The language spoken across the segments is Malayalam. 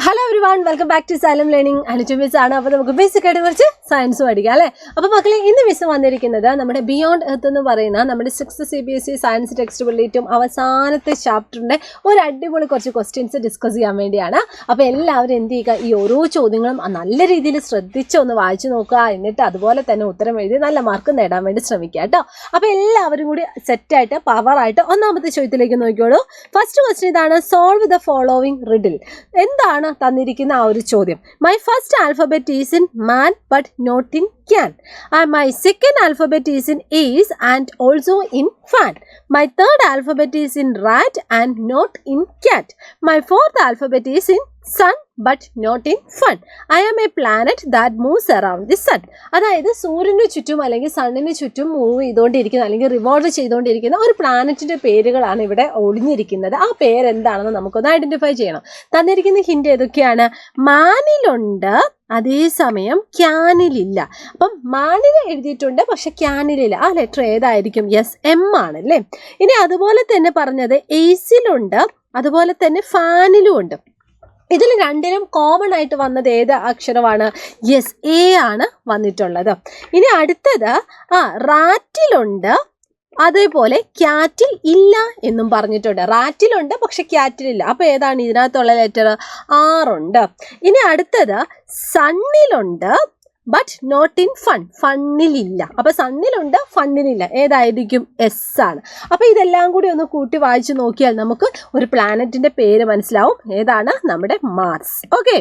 Hello everyone, welcome back to Xylem learning. Anuja miss ആണ്. അപ്പോൾ നമുക്ക് ബേസിക് ആയിട്ട് കുറച്ച് സയൻസ് പഠിക്കാം അല്ലേ. അപ്പോൾ മക്കളെ, ഇന്ന് മിസ് വന്നിരിക്കുന്നത് നമ്മുടെ ബിയോണ്ട് എർത്ത് എന്ന് പറയുന്ന നമ്മുടെ 6th CBSE സയൻസ് ടെക്സ്റ്റ് ബുള്ളിറ്റും അവസാനത്തെ ചാപ്റ്ററിൻ്റെ ഒരു അടിപൊളി കുറച്ച് ക്വസ്റ്റ്യൻസ് ഡിസ്കസ് ചെയ്യാൻ വേണ്ടിയാണ്. അപ്പോൾ എല്ലാവരും എന്ത് ചെയ്യുക, ഈ ഓരോ ചോദ്യങ്ങളും നല്ല രീതിയിൽ ശ്രദ്ധിച്ച് ഒന്ന് വായിച്ചു നോക്കുക. എന്നിട്ട് അതുപോലെ തന്നെ ഉത്തരം എഴുതി നല്ല മാർക്ക് നേടാൻ വേണ്ടി ശ്രമിക്കുക കേട്ടോ. അപ്പോൾ എല്ലാവരും കൂടി സെറ്റായിട്ട് പവറായിട്ട് ഒന്നാമത്തെ ചോദ്യത്തിലേക്ക് നോക്കിയോളൂ. ഫസ്റ്റ് ക്വസ്റ്റ്യൻ ഇതാണ്: സോൾവ് ദ ഫോളോവിങ് റിഡിൽ. എന്താണ് തന്നിരിക്കുന്ന ആ ഒരു ചോദ്യം? My first alphabet is in man but not in can. My second alphabet is in ease and also in fan. My third alphabet is in rat and not in cat. My fourth alphabet is in sun but not in fun. I am a planet that moves around the sun. അതായത് സൂര്യന് ചുറ്റും അല്ലെങ്കിൽ സണ്ണിന് ചുറ്റും മൂവ് ചെയ്തുകൊണ്ടിരിക്കുന്ന അല്ലെങ്കിൽ റിവോൾവ് ചെയ്തുകൊണ്ടിരിക്കുന്ന ഒരു പ്ലാനറ്റിൻ്റെ പേരുകളാണ് ഇവിടെ ഒളിഞ്ഞിരിക്കുന്നത്. ആ പേരെന്താണെന്ന് നമുക്കൊന്ന് ഐഡൻറ്റിഫൈ ചെയ്യണം. തന്നിരിക്കുന്ന ഹിൻറ്റ് ഏതൊക്കെയാണ്? മാനിലുണ്ട്, അതേസമയം ക്യാനിലില്ല. അപ്പം മാനിൽ എഴുതിയിട്ടുണ്ട്, പക്ഷെ ക്യാനിലില്ല. ആ ലെറ്റർ ഏതായിരിക്കും? യെസ്, എം ആണല്ലേ. ഇനി അതുപോലെ തന്നെ പറഞ്ഞത് എയ്സിലുണ്ട്, അതുപോലെ തന്നെ ഫാനിലും ഉണ്ട്. ഇതിൽ രണ്ടിനും കോമൺ ആയിട്ട് വന്നത് ഏത് അക്ഷരമാണ്? യെസ്, എ ആണ് വന്നിട്ടുള്ളത്. ഇനി അടുത്തത് റാറ്റിലുണ്ട്, അതേപോലെ ക്യാറ്റിൽ ഇല്ല എന്നും പറഞ്ഞിട്ടുണ്ട്. റാറ്റിലുണ്ട് പക്ഷെ ക്യാറ്റിലില്ല. അപ്പോൾ ഏതാണ് ഇതിനകത്തുള്ള ലെറ്റർ? ആറുണ്ട്. ഇനി അടുത്തത് സണ്ണിലുണ്ട് ബട്ട് നോട്ട് ഇൻ ഫൺ. ഫണ്ണിലില്ല. അപ്പോൾ സണ്ണിലുണ്ട്, ഫണ്ണിലില്ല. ഏതായിരിക്കും? എസ് ആണ്. അപ്പോൾ ഇതെല്ലാം കൂടി ഒന്ന് കൂട്ടി വായിച്ചു നോക്കിയാൽ നമുക്ക് ഒരു പ്ലാനറ്റിൻ്റെ പേര് മനസ്സിലാവും. ഏതാണ്? നമ്മുടെ മാർസ്. ഓക്കെ.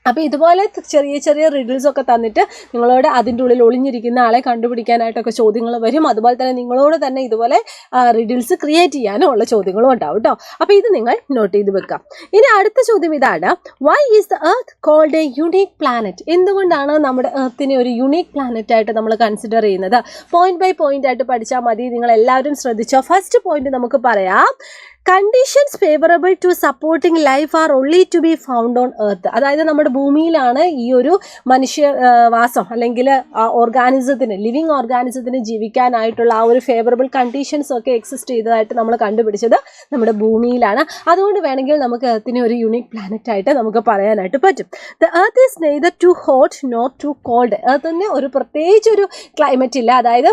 അപ്പോൾ ഇതുപോലെ ചെറിയ ചെറിയ റിഡിൽസൊക്കെ തന്നിട്ട് നിങ്ങളോട് അതിൻ്റെ ഉള്ളിൽ ഒളിഞ്ഞിരിക്കുന്ന ആളെ കണ്ടുപിടിക്കാനായിട്ടൊക്കെ ചോദ്യങ്ങൾ വരും. അതുപോലെ തന്നെ നിങ്ങളോട് തന്നെ ഇതുപോലെ റിഡിൽസ് ക്രിയേറ്റ് ചെയ്യാനും ഉള്ള ചോദ്യങ്ങളും ഉണ്ടാവും കേട്ടോ. അപ്പോൾ ഇത് നിങ്ങൾ നോട്ട് ചെയ്ത് വെക്കാം. ഇനി അടുത്ത ചോദ്യം ഇതാണ്: why is the earth called a unique planet? എന്തുകൊണ്ടാണ് നമ്മുടെ എർത്തിനെ ഒരു യുണീക്ക് പ്ലാനറ്റ് ആയിട്ട് നമ്മൾ കൺസിഡർ ചെയ്യുന്നത്? പോയിന്റ് ബൈ പോയിന്റ് ആയിട്ട് പഠിച്ചാൽ മതി. നിങ്ങൾ എല്ലാവരും ശ്രദ്ധിച്ചോ. ഫസ്റ്റ് പോയിന്റ് നമുക്ക് പറയാം: conditions favourable to supporting life are only to be found on earth. അതായത് നമ്മുടെ ഭൂമിയിലാണ് ഈ ഒരു മനുഷ്യവാസം അല്ലെങ്കിൽ ഓർഗാനിസത്തിന്, ലിവിങ് ഓർഗാനിസത്തിന് ജീവിക്കാനായിട്ടുള്ള ആ ഒരു ഫേവറബിൾ കണ്ടീഷൻസ് ഒക്കെ എക്സിസ്റ്റ് ചെയ്തതായിട്ട് നമ്മൾ കണ്ടുപിടിച്ചത് നമ്മുടെ ഭൂമിയിലാണ്. അതുകൊണ്ട് വേണമെങ്കിൽ നമുക്ക് എർത്തിനെ ഒരു യുണീക്ക് പ്ലാനറ്റ് ആയിട്ട് നമുക്ക് പറയാനായിട്ട് പറ്റും. The earth is neither too hot nor too cold. എർത്തിന് ഒരു പ്രത്യേകിച്ച് ഒരു ക്ലൈമറ്റ് ഇല്ല. അതായത്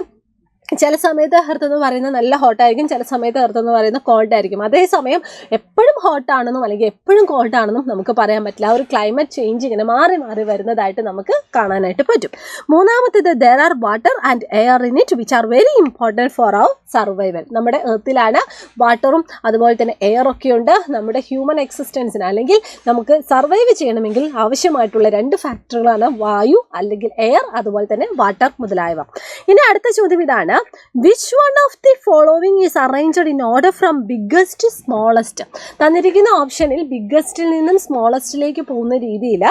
ചില സമയത്ത് എർത്ത് എന്ന് പറയുന്നത് നല്ല ഹോട്ടായിരിക്കും, ചില സമയത്ത് എർത്ത് എന്ന് പറയുന്നത് കോൾഡ് ആയിരിക്കും. അതേസമയം എപ്പോഴും ഹോട്ടാണെന്നും അല്ലെങ്കിൽ എപ്പോഴും കോൾഡ് ആണെന്നും നമുക്ക് പറയാൻ പറ്റില്ല. ആ ഒരു ക്ലൈമറ്റ് ചേഞ്ച് ഇങ്ങനെ മാറി മാറി വരുന്നതായിട്ട് നമുക്ക് കാണാനായിട്ട് പറ്റും. മൂന്നാമത്തേത്: there are water and air in it which are very important for our survival. നമ്മുടെ എർത്തിലാണ് വാട്ടറും അതുപോലെ തന്നെ എയറൊക്കെ ഉണ്ട്. നമ്മുടെ ഹ്യൂമൻ എക്സിസ്റ്റൻസിന് അല്ലെങ്കിൽ നമുക്ക് സർവൈവ് ചെയ്യണമെങ്കിൽ ആവശ്യമായിട്ടുള്ള രണ്ട് ഫാക്ടറുകളാണ് വായു അല്ലെങ്കിൽ എയർ, അതുപോലെ തന്നെ വാട്ടർ മുതലായവ. ഇനി അടുത്ത ചോദ്യം ഇതാണ്: which one of the following is arranged in order from biggest to smallest? തന്നിരിക്കുന്ന ഓപ്ഷനിൽ ബിഗ്ഗസ്റ്റിൽ നിന്നും സ്മോളസ്റ്റിലേക്ക് പോകുന്ന രീതിയിൽ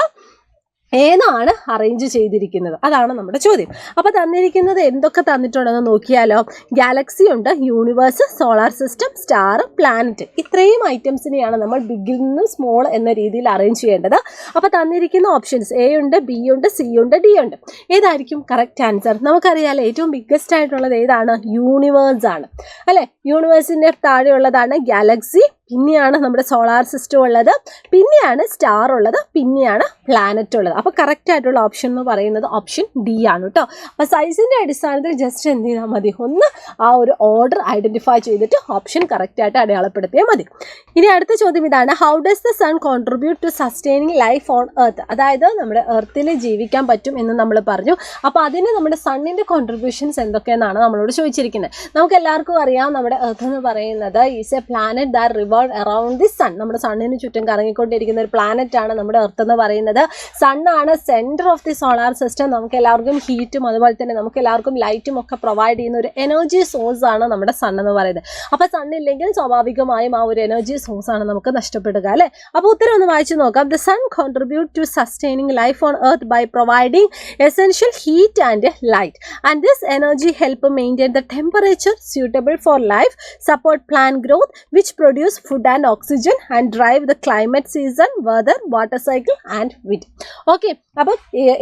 ഏതാണ് അറേഞ്ച് ചെയ്തിരിക്കുന്നത്? അതാണ് നമ്മുടെ ചോദ്യം. അപ്പോൾ തന്നിരിക്കുന്നത് എന്തൊക്കെ തന്നിട്ടുണ്ടെന്ന് നോക്കിയാലോ. ഗാലക്സി ഉണ്ട്, universe, solar system, star, planet. ഇത്രയും ഐറ്റംസിനെയാണ് നമ്മൾ ബിഗിൽ നിന്നും സ്മോൾ എന്ന രീതിയിൽ അറേഞ്ച് ചെയ്യേണ്ടത്. അപ്പോൾ തന്നിരിക്കുന്ന ഓപ്ഷൻസ് എ ഉണ്ട്, ബി ഉണ്ട്, സി ഉണ്ട്, ഡി ഉണ്ട്. ഏതായിരിക്കും കറക്റ്റ് ആൻസർ? നമുക്കറിയാലോ ഏറ്റവും ബിഗ്ഗസ്റ്റ് ആയിട്ടുള്ളത് ഏതാണ്? യൂണിവേഴ്സ് ആണ് അല്ലേ. യൂണിവേഴ്സിൻ്റെ താഴെയുള്ളതാണ് ഗാലക്സി, പിന്നെയാണ് നമ്മുടെ സോളാർ സിസ്റ്റം ഉള്ളത്, പിന്നെയാണ് സ്റ്റാർ ഉള്ളത്, പിന്നെയാണ് പ്ലാനറ്റ് ഉള്ളത്. അപ്പോൾ കറക്റ്റ് ആയിട്ടുള്ള ഓപ്ഷൻ എന്ന് പറയുന്നത് ഓപ്ഷൻ ഡി ആണ് കേട്ടോ. അപ്പോൾ സൈസിൻ്റെ അടിസ്ഥാനത്തിൽ ജസ്റ്റ് എന്ത് ചെയ്താൽ മതി, ഒന്ന് ആ ഒരു ഓർഡർ ഐഡൻറ്റിഫൈ ചെയ്തിട്ട് ഓപ്ഷൻ കറക്റ്റായിട്ട് അടയാളപ്പെടുത്തിയാൽ മതി. ഇനി അടുത്ത ചോദ്യം ഇതാണ്: how does the sun contribute to sustaining life on earth? അതായത് നമ്മുടെ എർത്തിൽ ജീവിക്കാൻ പറ്റും എന്ന് നമ്മൾ പറഞ്ഞു. അപ്പോൾ അതിന് നമ്മുടെ സണ്ണിൻ്റെ കോൺട്രിബ്യൂഷൻസ് എന്തൊക്കെയെന്നാണ് നമ്മളോട് ചോദിച്ചിരിക്കുന്നത്. നമുക്ക് എല്ലാവർക്കും അറിയാം, നമ്മുടെ എർത്ത് എന്ന് പറയുന്നത് is a planet that revolve around the sun. നമ്മുടെ സണ്ണിന് ചുറ്റും കറങ്ങിക്കൊണ്ടിരിക്കുന്ന ഒരു പ്ലാനറ്റ് ആണ് നമ്മുടെ എർത്ത് എന്ന് പറയുന്നത്. സണ്ണാണ് centre of the solar system. നമുക്ക് എല്ലാവർക്കും ഹീറ്റും അതുപോലെ തന്നെ നമുക്ക് എല്ലാവർക്കും ലൈറ്റും ഒക്കെ പ്രൊവൈഡ് ചെയ്യുന്ന ഒരു എനർജി സോഴ്സ് ആണ് നമ്മുടെ സൺ എന്ന് പറയുന്നത്. അപ്പോൾ സണ്ണില്ലെങ്കിൽ സ്വാഭാവികമായും ആ ഒരു എനർജി സോഴ്സ് ആണ് നമുക്ക് നഷ്ടപ്പെടുക അല്ലേ. അപ്പോൾ ഉത്തരം ഒന്ന് വായിച്ചു നോക്കാം. The sun contribute to sustaining life on earth by providing essential heat and light and this energy help maintain the temperature suitable for life, support plant growth which produce food and oxygen and drive the climate, season, weather, water cycle and wind. Okay, അപ്പം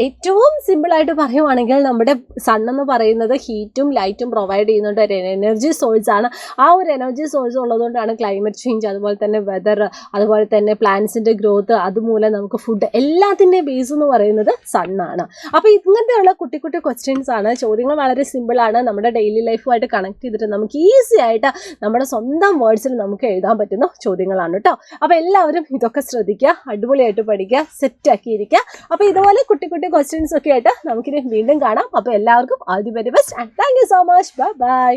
ഏറ്റവും സിമ്പിളായിട്ട് പറയുവാണെങ്കിൽ നമ്മുടെ സൺ എന്ന് പറയുന്നത് ഹീറ്റും ലൈറ്റും പ്രൊവൈഡ് ചെയ്യുന്നുണ്ട്, ഒരു എനർജി സോഴ്സ് ആണ്. ആ ഒരു എനർജി സോഴ്സ് ഉള്ളതുകൊണ്ടാണ് ക്ലൈമറ്റ് ചേഞ്ച്, അതുപോലെ തന്നെ വെതർ, അതുപോലെ തന്നെ പ്ലാന്റ്സിൻ്റെ ഗ്രോത്ത്, അതുമൂലം നമുക്ക് ഫുഡ്, എല്ലാത്തിൻ്റെ ബേസ് എന്ന് പറയുന്നത് സണ്ണാണ്. അപ്പോൾ ഇങ്ങനത്തെയുള്ള കുട്ടി കുട്ടി ക്വസ്റ്റ്യൻസ് ആണ്. ചോദ്യങ്ങൾ വളരെ സിമ്പിളാണ്. നമ്മുടെ ഡെയിലി ലൈഫുമായിട്ട് കണക്ട് ചെയ്തിട്ട് നമുക്ക് ഈസി ആയിട്ട് നമ്മുടെ സ്വന്തം വേർഡ്സിൽ നമുക്ക് എഴുതാൻ പറ്റുന്ന ചോദ്യങ്ങളാണ് കേട്ടോ. അപ്പോൾ എല്ലാവരും ഇതൊക്കെ ശ്രദ്ധിക്കുക, അടിപൊളിയായിട്ട് പഠിക്കുക, സെറ്റാക്കിയിരിക്കുക. അപ്പോൾ ഇതുപോലെ കുട്ടി കുട്ടി ക്വസ്റ്റ്യൻസ് ഒക്കെ ആയിട്ട് നമുക്കിനി വീണ്ടും കാണാം. അപ്പോൾ എല്ലാവർക്കും all the very best and thank you so much. Bye bye.